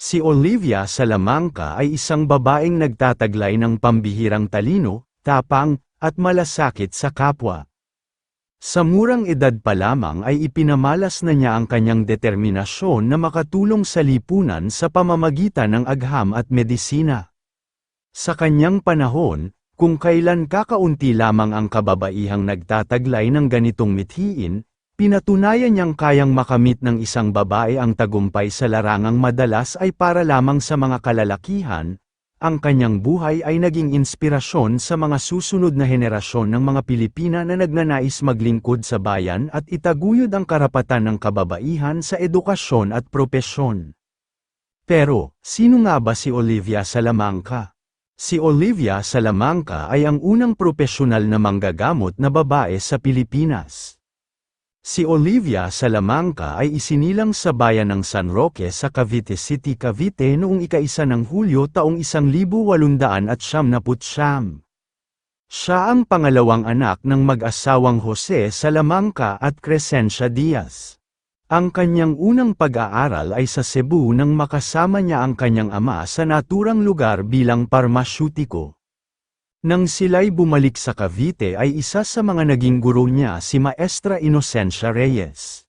Si Olivia Salamanca ay isang babaeng nagtataglay ng pambihirang talino, tapang, at malasakit sa kapwa. Sa murang edad pa lamang ay ipinamalas na niya ang kanyang determinasyon na makatulong sa lipunan sa pamamagitan ng agham at medisina. Sa kanyang panahon, kung kailan kakaunti lamang ang kababaihang nagtataglay ng ganitong mithiin, pinatunayan niyang kayang makamit ng isang babae ang tagumpay sa larangang madalas ay para lamang sa mga kalalakihan. Ang kanyang buhay ay naging inspirasyon sa mga susunod na henerasyon ng mga Pilipina na nagnanais maglingkod sa bayan at itaguyod ang karapatan ng kababaihan sa edukasyon at propesyon. Pero, sino nga ba si Olivia Salamanca? Si Olivia Salamanca ay ang unang propesyonal na manggagamot na babae sa Pilipinas. Si Olivia Salamanca ay isinilang sa bayan ng San Roque sa Cavite City, Cavite noong ika-1 ng Hulyo taong 1899. Siya ang pangalawang anak ng mag-asawang Jose Salamanca at Crescencia Diaz. Ang kanyang unang pag-aaral ay sa Cebu nang makasama niya ang kanyang ama sa naturang lugar bilang parmasyutiko. Nang sila'y bumalik sa Cavite ay isa sa mga naging guro niya si Maestra Inocencia Reyes.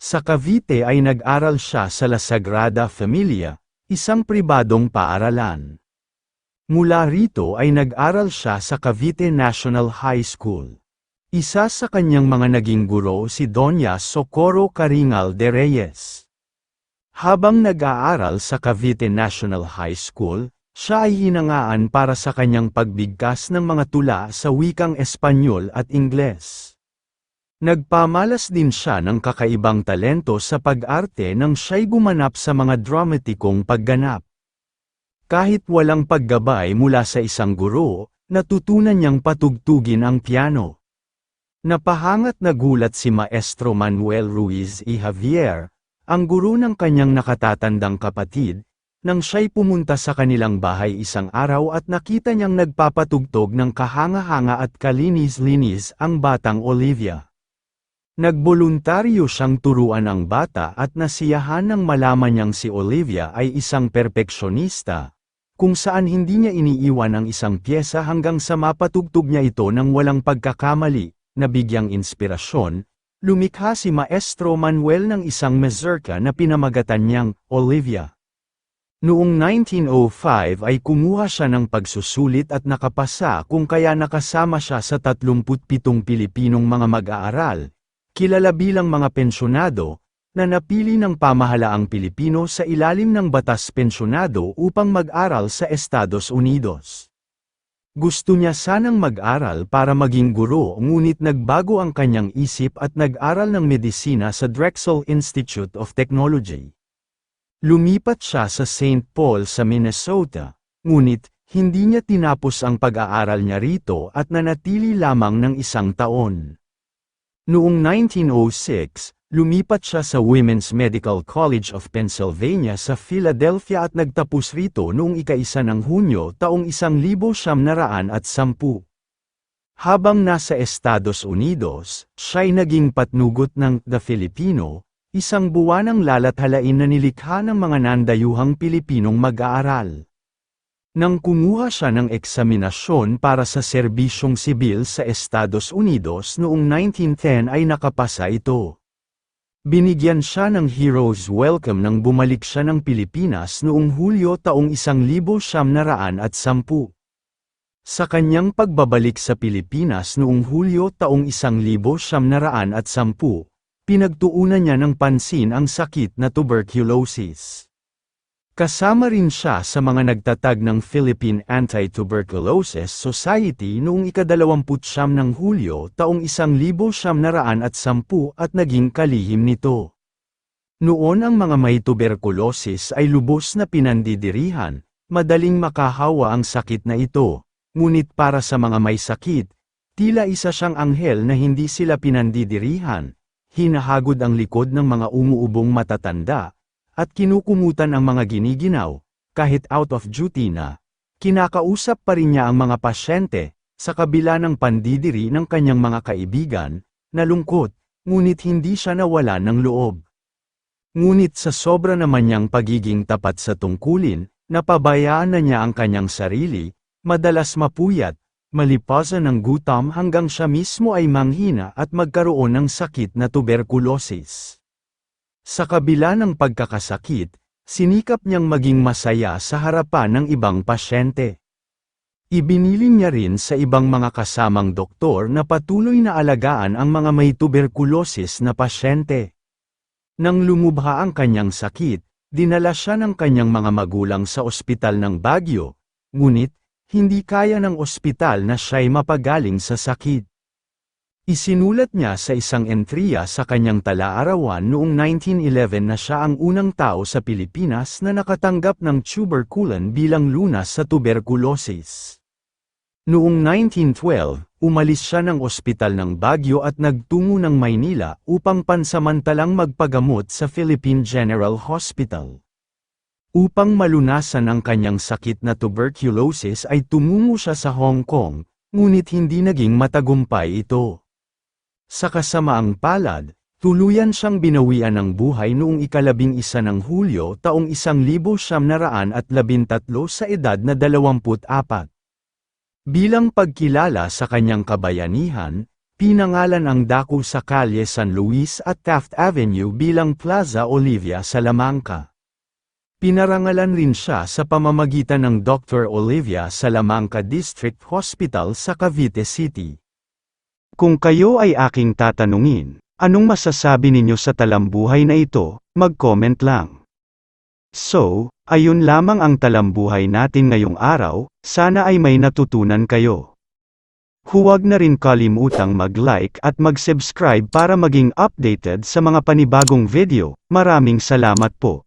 Sa Cavite ay nag-aral siya sa La Sagrada Familia, isang pribadong paaralan. Mula rito ay nag-aral siya sa Cavite National High School. Isa sa kanyang mga naging guro si Doña Socorro Caringal de Reyes. Habang nag-aaral sa Cavite National High School, siya ay hinangaan para sa kanyang pagbigkas ng mga tula sa wikang Espanyol at Ingles. Nagpamalas din siya ng kakaibang talento sa pag-arte nang siya'y gumanap sa mga dramatikong pagganap. Kahit walang paggabay mula sa isang guro, natutunan niyang patugtugin ang piano. Napahangat na gulat si Maestro Manuel Ruiz y Javier, ang guro ng kanyang nakatatandang kapatid, nang siya'y pumunta sa kanilang bahay isang araw at nakita niyang nagpapatugtog ng kahanga-hanga at kalinis-linis ang batang Olivia. Nagboluntaryo siyang turuan ang bata at nasiyahan nang malaman niyang si Olivia ay isang perpeksyonista, kung saan hindi niya iniiwan ang isang pyesa hanggang sa mapatugtog niya ito ng walang pagkakamali. Nabigyang inspirasyon, lumikha si Maestro Manuel ng isang mazurka na pinamagatan niyang Olivia. Noong 1905 ay kumuha siya ng pagsusulit at nakapasa kung kaya nakasama siya sa 37 Pilipinong mga mag-aaral, kilala bilang mga pensyonado, na napili ng pamahalaang Pilipino sa ilalim ng batas pensyonado upang mag-aral sa Estados Unidos. Gusto niya sanang mag-aral para maging guro ngunit nagbago ang kanyang isip at nag-aral ng medisina sa Drexel Institute of Technology. Lumipat siya sa St. Paul sa Minnesota, ngunit, hindi niya tinapos ang pag-aaral niya rito at nanatili lamang ng 1 taon. Noong 1906, lumipat siya sa Women's Medical College of Pennsylvania sa Philadelphia at nagtapos rito noong ika-1 ng Hunyo taong 1910. Habang nasa Estados Unidos, siya'y naging patnugot ng The Filipino, isang buwanang lalathalain na nilikha ng mga nandayuhang Pilipinong mag-aaral. Nang kumuha siya ng eksaminasyon para sa serbisyong sibil sa Estados Unidos noong 1910 ay nakapasa ito. Binigyan siya ng Hero's Welcome nang bumalik siya ng Pilipinas noong Hulyo taong 1910. Sa kanyang pagbabalik sa Pilipinas noong Hulyo taong 1910, pinagtuunan niya ng pansin ang sakit na tuberculosis. Kasama rin siya sa mga nagtatag ng Philippine Anti-Tuberculosis Society noong ika-29 ng Hulyo taong 1910 at naging kalihim nito. Noon ang mga may tuberculosis ay lubos na pinandidirihan, madaling makahawa ang sakit na ito, ngunit para sa mga may sakit, tila isa siyang anghel na hindi sila pinandidirihan. Hinahagod ang likod ng mga umuubong matatanda, at kinukumutan ang mga giniginaw, kahit out of duty na. Kinakausap pa rin niya ang mga pasyente, sa kabila ng pandidiri ng kanyang mga kaibigan, nalungkot, ngunit hindi siya nawalan ng loob. Ngunit sa sobra naman niyang pagiging tapat sa tungkulin, napabayaan na niya ang kanyang sarili, madalas mapuyat, malipasan ng gutom hanggang siya mismo ay manghina at magkaroon ng sakit na tuberculosis. Sa kabila ng pagkakasakit, sinikap niyang maging masaya sa harapan ng ibang pasyente. Ibiniling niya rin sa ibang mga kasamang doktor na patuloy na alagaan ang mga may tuberculosis na pasyente. Nang lumubha ang kanyang sakit, dinala siya ng kanyang mga magulang sa ospital ng Baguio, ngunit, hindi kaya ng ospital na siya'y mapagaling sa sakit. Isinulat niya sa isang entriya sa kanyang tala-arawan noong 1911 na siya ang unang tao sa Pilipinas na nakatanggap ng tuberculin bilang lunas sa tuberculosis. Noong 1912, umalis siya ng ospital ng Baguio at nagtungo ng Maynila upang pansamantalang magpagamot sa Philippine General Hospital. Upang malunasan ang kanyang sakit na tuberculosis ay tumungo siya sa Hong Kong, ngunit hindi naging matagumpay ito. Sa kasamaang palad, tuluyan siyang binawian ng buhay noong 11 ng Hulyo taong 1913 sa edad na 24. Bilang pagkilala sa kanyang kabayanihan, pinangalan ang dako sa Kalye San Luis at Taft Avenue bilang Plaza Olivia Salamanca. Pinarangalan rin siya sa pamamagitan ng Dr. Olivia Salamanca District Hospital sa Cavite City. Kung kayo ay aking tatanungin, anong masasabi ninyo sa talambuhay na ito, mag-comment lang. So, ayun lamang ang talambuhay natin ngayong araw, sana ay may natutunan kayo. Huwag na rin kalimutang mag-like at mag-subscribe para maging updated sa mga panibagong video. Maraming salamat po.